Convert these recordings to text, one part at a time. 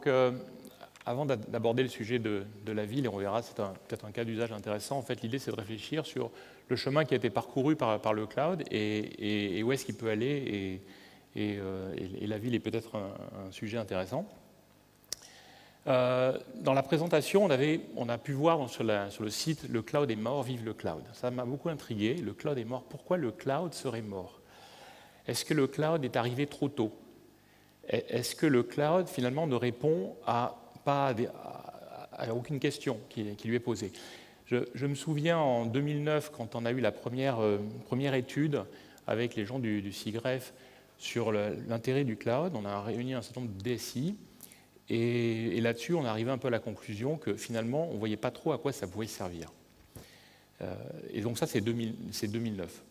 Donc, avant d'aborder le sujet de la ville, et on verra, c'est peut-être un cas d'usage intéressant, en fait, l'idée, c'est de réfléchir sur le chemin qui a été parcouru par le cloud et où est-ce qu'il peut aller, et la ville est peut-être un sujet intéressant. Dans la présentation, on a pu voir sur le site « Le cloud est mort, vive le cloud ». Ça m'a beaucoup intrigué. Le cloud est mort. Pourquoi le cloud serait mort? Est-ce que le cloud est arrivé trop tôt? Est-ce que le cloud, finalement, ne répond à aucune question qui lui est posée? Je me souviens en 2009, quand on a eu la première étude avec les gens du SIGREF sur l'intérêt du cloud, on a réuni un certain nombre de DSI, et là-dessus, on est arrivé un peu à la conclusion que finalement, on ne voyait pas trop à quoi ça pouvait servir. Et donc ça, c'est 2009.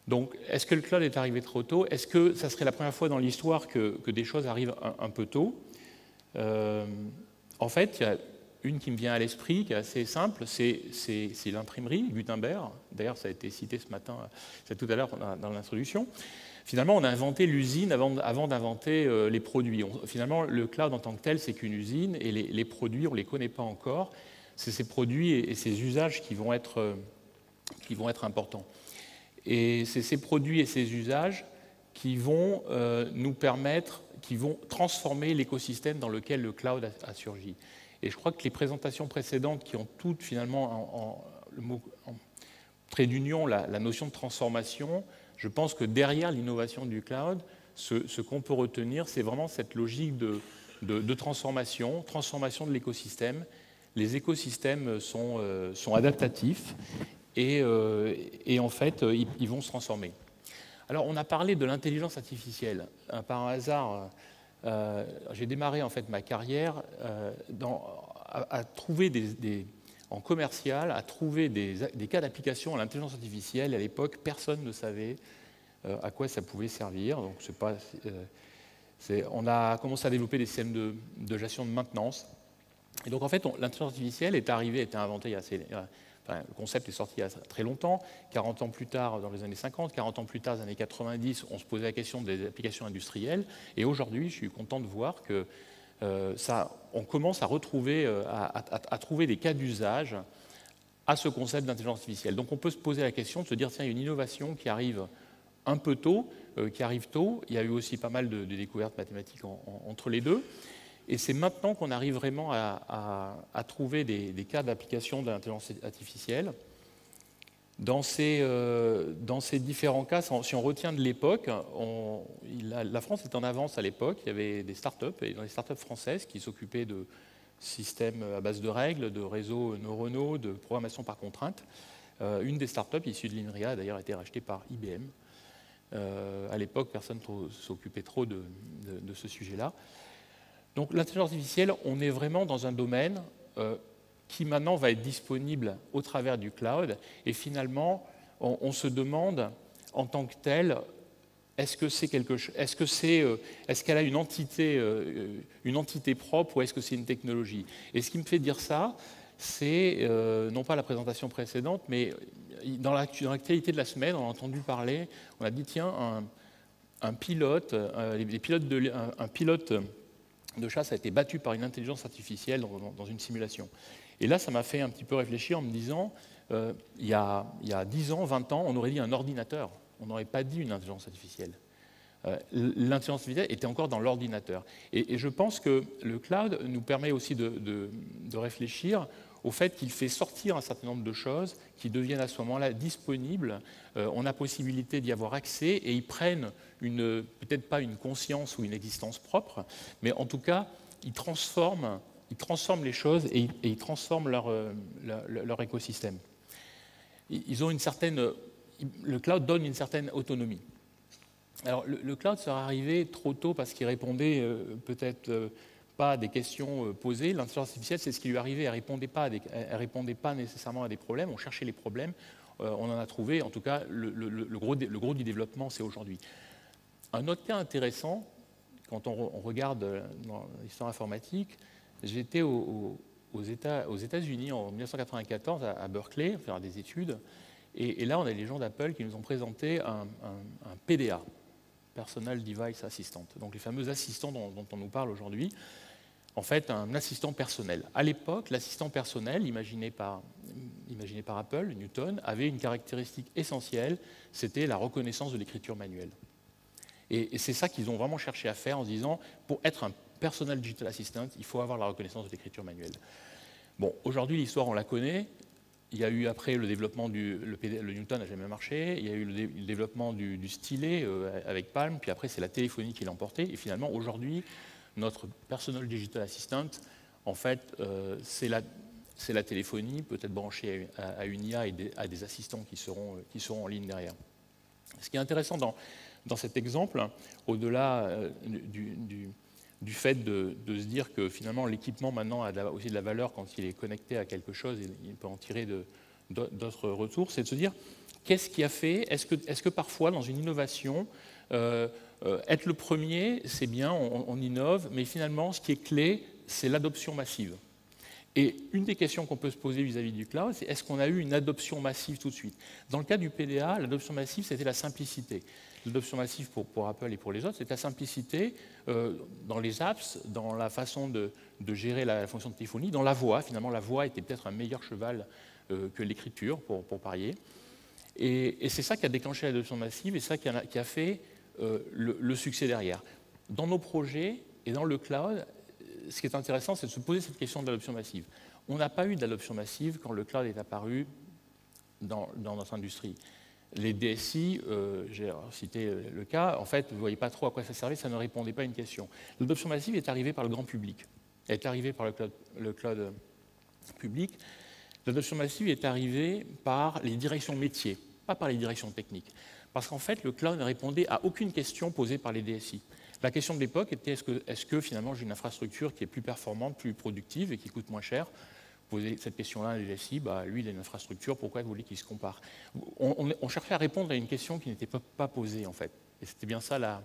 Donc, est-ce que le cloud est arrivé trop tôt? Est-ce que ça serait la première fois dans l'histoire que des choses arrivent un peu tôt? En fait, il y a une qui me vient à l'esprit, qui est assez simple, c'est l'imprimerie, Gutenberg. D'ailleurs, ça a été cité ce matin, c'est tout à l'heure dans l'introduction. Finalement, on a inventé l'usine avant d'inventer les produits. Finalement, le cloud en tant que tel, c'est qu'une usine, et les produits, on ne les connaît pas encore. C'est ces produits et ces usages qui vont être importants. Et c'est ces produits et ces usages qui vont nous permettre, qui vont transformer l'écosystème dans lequel le cloud a surgi. Et je crois que les présentations précédentes, qui ont toutes finalement en trait d'union la notion de transformation, je pense que derrière l'innovation du cloud, ce qu'on peut retenir, c'est vraiment cette logique de transformation de l'écosystème. Les écosystèmes sont adaptatifs et en fait, ils vont se transformer. Alors, on a parlé de l'intelligence artificielle. Par hasard, j'ai démarré en fait ma carrière à trouver en commercial, à trouver des cas d'application à l'intelligence artificielle. À l'époque, personne ne savait à quoi ça pouvait servir. Donc, on a commencé à développer des systèmes de gestion de maintenance. Et donc, en fait, l'intelligence artificielle est inventée le concept est sorti il y a très longtemps. 40 ans plus tard, dans les années 50, 40 ans plus tard, dans les années 90, on se posait la question des applications industrielles. Et aujourd'hui, je suis content de voir que on commence à trouver des cas d'usage à ce concept d'intelligence artificielle. Donc on peut se poser la question de se dire, tiens, il y a une innovation qui arrive un peu tôt, qui arrive tôt. Il y a eu aussi pas mal de découvertes mathématiques entre les deux. Et c'est maintenant qu'on arrive vraiment à trouver des cas d'application de l'intelligence artificielle. Dans ces différents cas, si on retient de l'époque, la France était en avance à l'époque. Il y avait des startups, et dans les startups françaises qui s'occupaient de systèmes à base de règles, de réseaux neuronaux, de programmation par contrainte. Une des startups issue de l'INRIA a d'ailleurs été rachetée par IBM. À l'époque, personne ne s'occupait trop de ce sujet-là. Donc l'intelligence artificielle, on est vraiment dans un domaine qui maintenant va être disponible au travers du cloud. Et finalement, on se demande en tant que tel, est-ce qu'elle a une entité propre ou est-ce que c'est une technologie? Et ce qui me fait dire ça, c'est non pas la présentation précédente, mais dans l'actualité de la semaine, on a entendu parler, on a dit tiens, un pilote de chasse a été battu par une intelligence artificielle dans une simulation. Et là, ça m'a fait un petit peu réfléchir en me disant, il y a 10 ans, 20 ans, on aurait dit un ordinateur. On n'aurait pas dit une intelligence artificielle. L'intelligence artificielle était encore dans l'ordinateur. Et je pense que le cloud nous permet aussi de réfléchir au fait qu'il fait sortir un certain nombre de choses qui deviennent à ce moment-là disponibles. On a possibilité d'y avoir accès et ils prennent peut-être pas une conscience ou une existence propre, mais en tout cas, ils transforment les choses et ils transforment leur écosystème. Le cloud donne une certaine autonomie. Alors, le cloud serait arrivé trop tôt parce qu'il répondait peut-être pas à des questions posées. L'intelligence artificielle, c'est ce qui lui arrivait. Elle ne répondait pas nécessairement à des problèmes. On cherchait les problèmes. On en a trouvé. En tout cas, le gros du développement, c'est aujourd'hui. Un autre cas intéressant, quand on regarde dans l'histoire informatique, j'étais aux États-Unis en 1994 à Berkeley, faire des études. Et là, on a les gens d'Apple qui nous ont présenté un PDA. Personal Device Assistant, donc les fameux assistants dont on nous parle aujourd'hui. en fait un assistant personnel. À l'époque, l'assistant personnel, imaginé par Apple, Newton, avait une caractéristique essentielle, c'était la reconnaissance de l'écriture manuelle. Et c'est ça qu'ils ont vraiment cherché à faire en se disant, pour être un personal digital assistant, il faut avoir la reconnaissance de l'écriture manuelle. Bon, aujourd'hui, l'histoire, on la connaît. Il y a eu après le développement le Newton n'a jamais marché, il y a eu le développement du stylet avec Palm, puis après c'est la téléphonie qui l'a emporté, et finalement aujourd'hui, notre personal digital assistant, en fait, c'est la téléphonie, peut-être branchée à une IA et à des assistants qui seront en ligne derrière. Ce qui est intéressant dans cet exemple, au-delà du fait de se dire que finalement l'équipement maintenant a aussi de la valeur quand il est connecté à quelque chose et il peut en tirer d'autres retours, c'est de se dire qu'est-ce qui a fait, est-ce que parfois dans une innovation, être le premier, c'est bien, on innove, mais finalement ce qui est clé, c'est l'adoption massive. Et une des questions qu'on peut se poser vis-à-vis du cloud, c'est est-ce qu'on a eu une adoption massive tout de suite? Dans le cas du PDA, l'adoption massive, c'était la simplicité. L'adoption massive pour Apple et pour les autres, c'est la simplicité dans les apps, dans la façon de gérer la fonction de téléphonie, dans la voix. Finalement, la voix était peut-être un meilleur cheval que l'écriture, pour parier. Et c'est ça qui a déclenché l'adoption massive et ça qui a fait le succès derrière. Dans nos projets et dans le cloud, ce qui est intéressant, c'est de se poser cette question de l'adoption massive. On n'a pas eu d'adoption massive quand le cloud est apparu dans notre industrie. Les DSI, j'ai cité le cas, en fait, vous ne voyez pas trop à quoi ça servait, ça ne répondait pas à une question. L'adoption massive est arrivée par le grand public, elle est arrivée par le cloud public. L'adoption massive est arrivée par les directions métiers, pas par les directions techniques. Parce qu'en fait, le cloud ne répondait à aucune question posée par les DSI. La question de l'époque était est-ce que finalement j'ai une infrastructure qui est plus performante, plus productive et qui coûte moins cher? Poser cette question-là à l'ESI, lui, il a une infrastructure, pourquoi vous voulez qu'il se compare? On cherchait à répondre à une question qui n'était pas posée, en fait. Et c'était bien ça la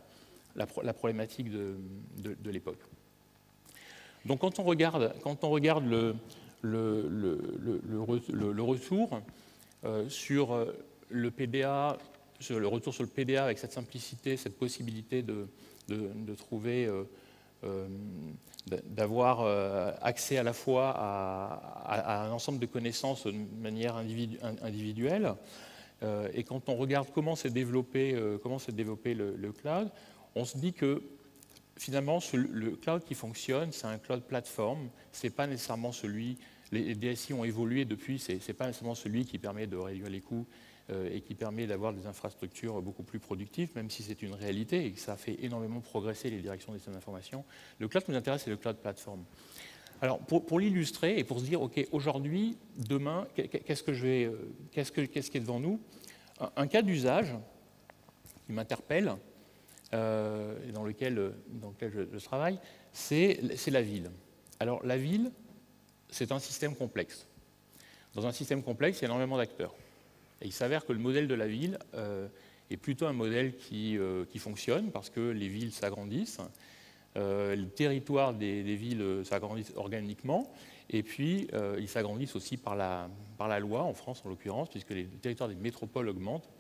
problématique de l'époque. Donc, quand on regarde le retour sur le PDA, le retour sur le PDA avec cette simplicité, cette possibilité de trouver... d'avoir accès à la fois à un ensemble de connaissances de manière individuelle. Et quand on regarde comment s'est développé le cloud, on se dit que finalement le cloud qui fonctionne, c'est un cloud platform, c'est pas nécessairement celui, les DSI ont évolué depuis, c'est pas nécessairement celui qui permet de réduire les coûts et qui permet d'avoir des infrastructures beaucoup plus productives, même si c'est une réalité et que ça a fait énormément progresser les directions des systèmes d'information. Le cloud qui nous intéresse, c'est le cloud platform. Alors, pour l'illustrer et pour se dire, OK, aujourd'hui, demain, qu'est-ce qui est devant nous? Un cas d'usage qui m'interpelle, et dans lequel je travaille, c'est la ville. Alors, la ville, c'est un système complexe. Dans un système complexe, il y a énormément d'acteurs. Et il s'avère que le modèle de la ville est plutôt un modèle qui fonctionne parce que les villes s'agrandissent, le territoire des villes s'agrandissent organiquement, et puis ils s'agrandissent aussi par la loi, en France en l'occurrence, puisque le territoire des métropoles augmente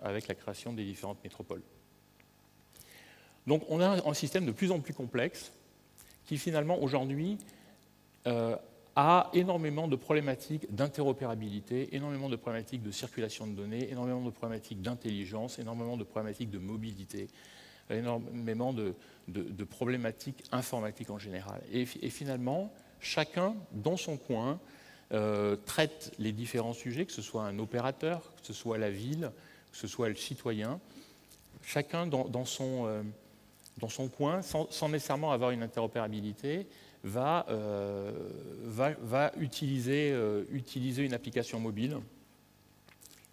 avec la création des différentes métropoles. Donc on a un système de plus en plus complexe qui finalement aujourd'hui a énormément de problématiques d'interopérabilité, énormément de problématiques de circulation de données, énormément de problématiques d'intelligence, énormément de problématiques de mobilité, énormément de problématiques informatiques en général. Et finalement, chacun, dans son coin, traite les différents sujets, que ce soit un opérateur, que ce soit la ville, que ce soit le citoyen, chacun dans son coin, sans nécessairement avoir une interopérabilité, va utiliser une application mobile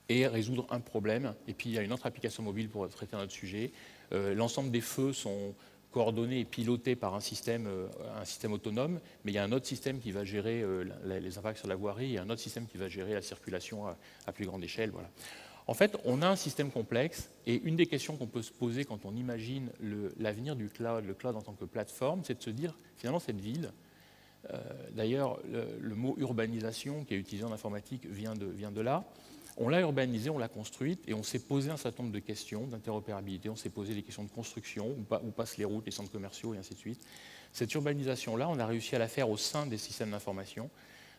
et résoudre un problème. Et puis il y a une autre application mobile pour traiter un autre sujet. L'ensemble des feux sont coordonnés et pilotés par un système autonome, mais il y a un autre système qui va gérer les impacts sur la voirie et un autre système qui va gérer la circulation à plus grande échelle. Voilà. En fait, on a un système complexe et une des questions qu'on peut se poser quand on imagine l'avenir du cloud, le cloud en tant que plateforme, c'est de se dire, finalement, cette ville, d'ailleurs, le mot urbanisation qui est utilisé en informatique vient de là, on l'a urbanisée, on l'a construite et on s'est posé un certain nombre de questions d'interopérabilité, on s'est posé des questions de construction, où passent les routes, les centres commerciaux et ainsi de suite. Cette urbanisation-là, on a réussi à la faire au sein des systèmes d'information,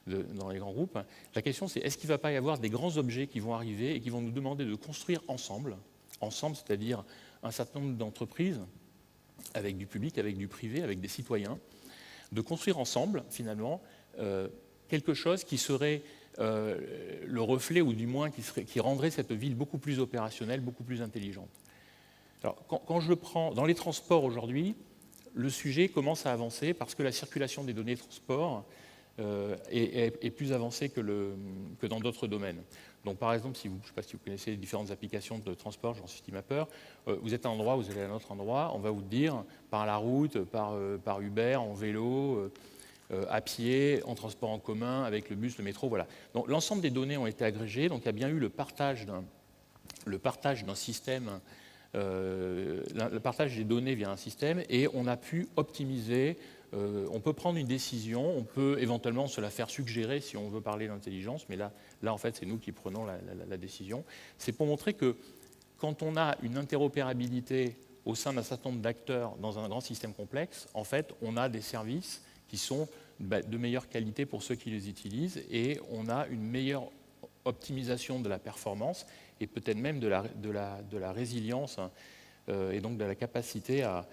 dans les grands groupes. La question, c'est est-ce qu'il ne va pas y avoir des grands objets qui vont arriver et qui vont nous demander de construire ensemble, c'est-à-dire un certain nombre d'entreprises, avec du public, avec du privé, avec des citoyens, de construire ensemble, finalement, quelque chose qui serait le reflet, ou du moins qui rendrait cette ville beaucoup plus opérationnelle, beaucoup plus intelligente. Alors, quand je prends dans les transports aujourd'hui, le sujet commence à avancer parce que la circulation des données de transport est plus avancée que dans d'autres domaines. Donc, par exemple, je ne sais pas si vous connaissez les différentes applications de transport, genre CityMapper, vous êtes à un endroit, vous allez à un autre endroit, on va vous dire par la route, par Uber, en vélo, à pied, en transport en commun, avec le bus, le métro, voilà. Donc, l'ensemble des données ont été agrégées, donc il y a bien eu le partage d'un système, le partage des données via un système, et on a pu optimiser. On peut prendre une décision, on peut éventuellement se la faire suggérer si on veut parler d'intelligence, mais là en fait, c'est nous qui prenons la décision. C'est pour montrer que quand on a une interopérabilité au sein d'un certain nombre d'acteurs dans un grand système complexe, en fait, on a des services qui sont de meilleure qualité pour ceux qui les utilisent, et on a une meilleure optimisation de la performance et peut-être même de la résilience, et donc de la capacité à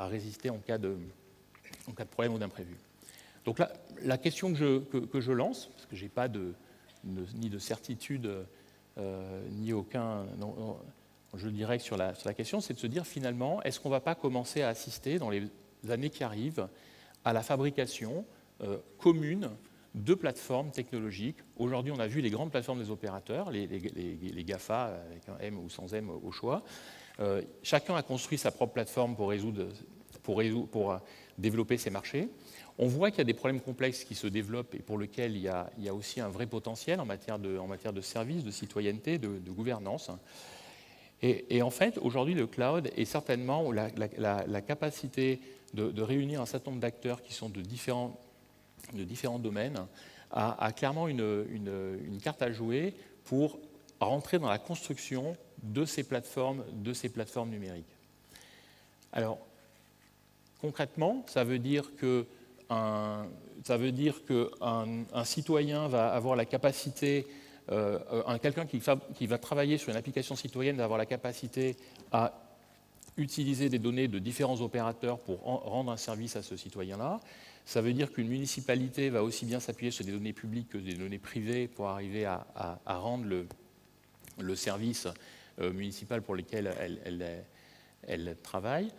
résister en cas de problème ou d'imprévu. Donc là, la question que je lance, parce que je n'ai pas ni de certitude, ni aucun jeu direct sur la question, c'est de se dire finalement, est-ce qu'on ne va pas commencer à assister dans les années qui arrivent à la fabrication commune de plateformes technologiques. Aujourd'hui, on a vu les grandes plateformes des opérateurs, les GAFA, avec un M ou sans M au choix. Chacun a construit sa propre plateforme pour développer ses marchés. On voit qu'il y a des problèmes complexes qui se développent et pour lesquels il y a aussi un vrai potentiel en matière de services, de citoyenneté, de gouvernance. Et en fait, aujourd'hui, le cloud est certainement la capacité de réunir un certain nombre d'acteurs qui sont de différents domaines, a clairement une carte à jouer pour rentrer dans la construction de ces plateformes numériques. Alors, concrètement, ça veut dire qu'un citoyen va avoir la capacité, quelqu'un qui va travailler sur une application citoyenne va avoir la capacité à utiliser des données de différents opérateurs pour rendre un service à ce citoyen-là. Ça veut dire qu'une municipalité va aussi bien s'appuyer sur des données publiques que des données privées pour arriver à rendre le service municipal pour lequel elle travaille.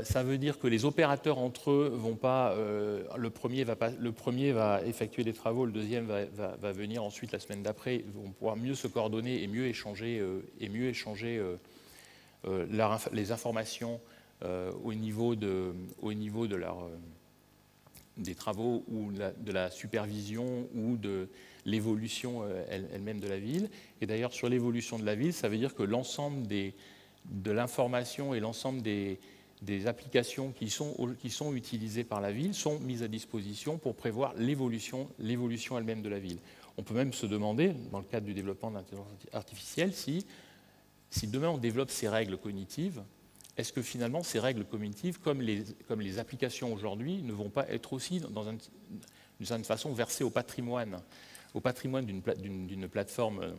Ça veut dire que les opérateurs entre eux vont pas. Le premier va effectuer des travaux, le deuxième va venir ensuite la semaine d'après. Ils vont pouvoir mieux se coordonner et mieux échanger les informations au niveau de des travaux ou de la supervision ou de l'évolution elle-même de la ville. Et d'ailleurs, sur l'évolution de la ville, ça veut dire que l'ensemble de l'information et l'ensemble des applications qui sont utilisées par la ville sont mises à disposition pour prévoir l'évolution elle-même de la ville. On peut même se demander, dans le cadre du développement de l'intelligence artificielle, si demain on développe ces règles cognitives, est-ce que finalement ces règles cognitives, comme les applications aujourd'hui, ne vont pas être aussi, d'une certaine façon, versées au patrimoine d'une plateforme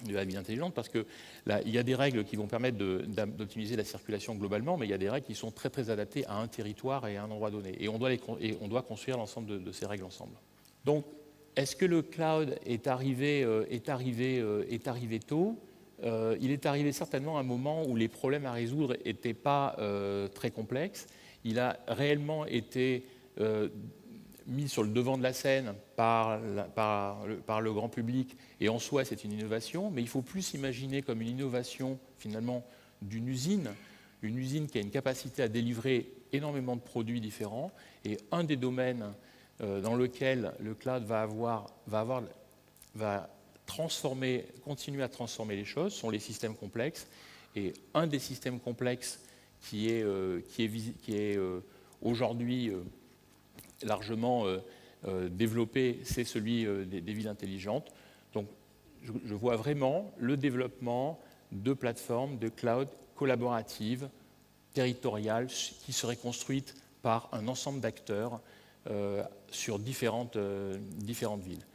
de la ville intelligente, parce que là, il y a des règles qui vont permettre d'optimiser la circulation globalement, mais il y a des règles qui sont très très adaptées à un territoire et à un endroit donné. Et on doit construire l'ensemble de ces règles ensemble. Donc, est-ce que le cloud est arrivé tôt ? Il est arrivé certainement à un moment où les problèmes à résoudre n'étaient pas très complexes. Il a réellement été mis sur le devant de la scène par le grand public, et en soi c'est une innovation, mais il faut plus imaginer comme une innovation finalement d'une usine, une usine qui a une capacité à délivrer énormément de produits différents, et un des domaines dans lequel le cloud va continuer à transformer les choses sont les systèmes complexes. Et un des systèmes complexes qui est aujourd'hui largement développé, c'est celui des villes intelligentes. Donc je vois vraiment le développement de plateformes de cloud collaboratives, territoriales, qui seraient construites par un ensemble d'acteurs sur différentes villes.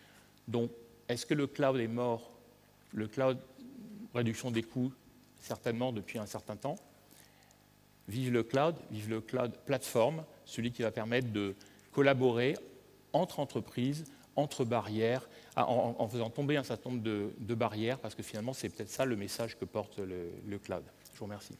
Donc, est-ce que le cloud est mort? Le cloud, réduction des coûts, certainement depuis un certain temps. Vive le cloud plateforme, celui qui va permettre de collaborer entre entreprises, entre barrières, en faisant tomber un certain nombre de barrières, parce que finalement, c'est peut-être ça le message que porte le cloud. Je vous remercie.